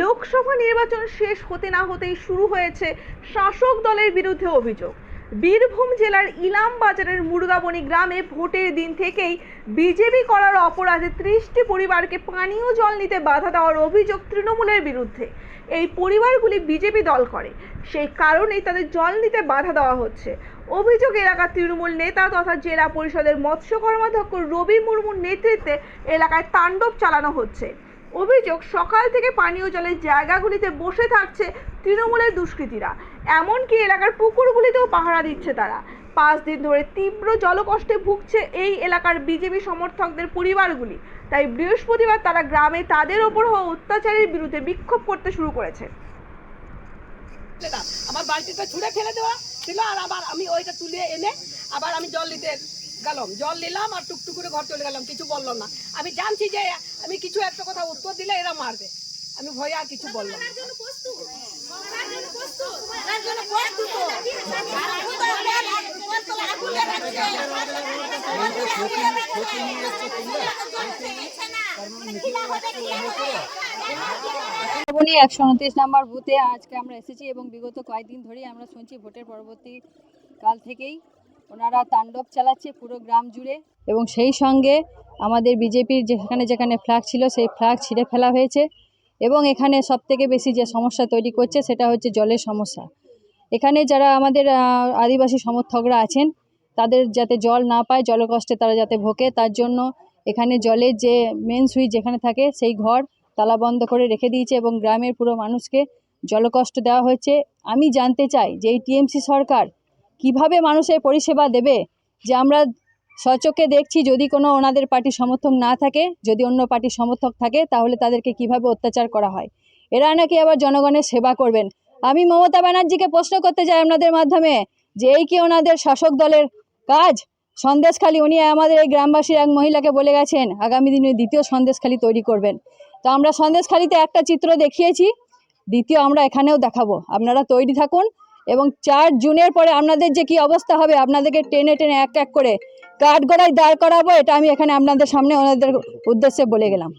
লোকসভা নির্বাচন শেষ হতে না হতেই শুরু হয়েছে শাসক দলের বিরুদ্ধে অভিযোগ। বীরভূম জেলার ইলাম বাজারের মুরগাবনি গ্রামে ভোটের দিন থেকেই বিজেপি করার অপরাধে 30টি পরিবারকে পানীয় জল নিতে বাধা দেওয়ার অভিযোগ তৃণমূলের বিরুদ্ধে। এই পরিবারগুলি বিজেপি দল করে, সেই কারণেই তাদের জল নিতে বাধা দেওয়া হচ্ছে। অভিযোগ, এলাকার তৃণমূল নেতা তথা জেলা পরিষদের মৎস্য কর্মাধ্যক্ষ রবি মুর্মুর নেতৃত্বে এলাকায় তাণ্ডব চালানো হচ্ছে। অভিযোগ, সকাল থেকে পানীয় জলের জায়গাগুলিতে বসে থাকছে তৃণমূলের দুষ্কৃতীরা, এমনকি এলাকার পুকুরগুলিতেও পাহারা দিচ্ছে তারা। 5 দিন ধরে তীব্র জলকষ্টে ভুগছে এই এলাকার বিজেপি সমর্থকদের পরিবারগুলি। তাই বৃহস্পতিবার তারা গ্রামে তাদের ওপর হওয়া অত্যাচারের বিরুদ্ধে বিক্ষোভ করতে শুরু করেছে। আমার বালতিটা ছুঁড়ে ফেলে দেওয়া ছিল, আর আবার আমি ওইটা তুলে এনে আবার আমি জল নিতে গেলাম, জল নিলাম আর টুকটুক করে ঘর চলে গেলাম, কিছু বললো না। আমি জানছি যে আমি কিছু একটা কথা উত্তর দিলে এরা মারবে, আমি ভয়ে আর কিছু বললাম না। উনি 129 নম্বর বুথে আজকে আমরা এসেছি এবং বিগত কয়েকদিন ধরেই আমরা শুনছি ভোটের পরবর্তী কাল থেকেই ওনারা তাণ্ডব চালাচ্ছে পুরো গ্রাম জুড়ে, এবং সেই সঙ্গে আমাদের বিজেপির যেখানে যেখানে ফ্ল্যাগ ছিল সেই ফ্ল্যাগ ছিঁড়ে ফেলা হয়েছে। এবং এখানে সবথেকে বেশি যে সমস্যা তৈরি করছে সেটা হচ্ছে জলের সমস্যা। এখানে যারা আমাদের আদিবাসী সমর্থকরা আছেন তাদের যাতে জল না পায়, জলকষ্টে তারা যাতে ভোগে, তার জন্য এখানে জলের যে মেন সুইচ যেখানে থাকে সেই ঘর তালা বন্ধ করে রেখে দিয়েছে এবং গ্রামের পুরো মানুষকে জলকষ্ট দেওয়া হয়েছে। আমি জানতে চাই যে এই টিএমসি সরকার কিভাবে মানুষের পরিষেবা দেবে, যে আমরা সচক্ষে দেখছি যদি কোনো ওনাদের পার্টির সমর্থক না থাকে, যদি অন্য পার্টির সমর্থক থাকে তাহলে তাদেরকে কিভাবে অত্যাচার করা হয়। এরা নাকি আবার জনগণের সেবা করবেন। আমি মমতা ব্যানার্জিকে প্রশ্ন করতে চাই আপনাদের মাধ্যমে যে এই কি ওনাদের শাসক দলের কাজ? সন্দেশখালি, উনি আমাদের এই গ্রামবাসীর এক মহিলাকে বলে গেছেন আগামী দিনে দ্বিতীয় সন্দেশখালি তৈরি করবেন। তো আমরা সন্দেশখালিতে একটা চিত্র দেখিয়েছি, দ্বিতীয় আমরা এখানেও দেখাবো। আপনারা তৈরি থাকুন এবং 4 জুনের পরে আপনাদের যে কি অবস্থা হবে, আপনাদেরকে টেনে টেনে এক এক করে কাঠগড়ায় দাঁড় করাবো, এটা আমি এখানে আপনাদের সামনে ওনাদের উদ্দেশ্যে বলে গেলাম।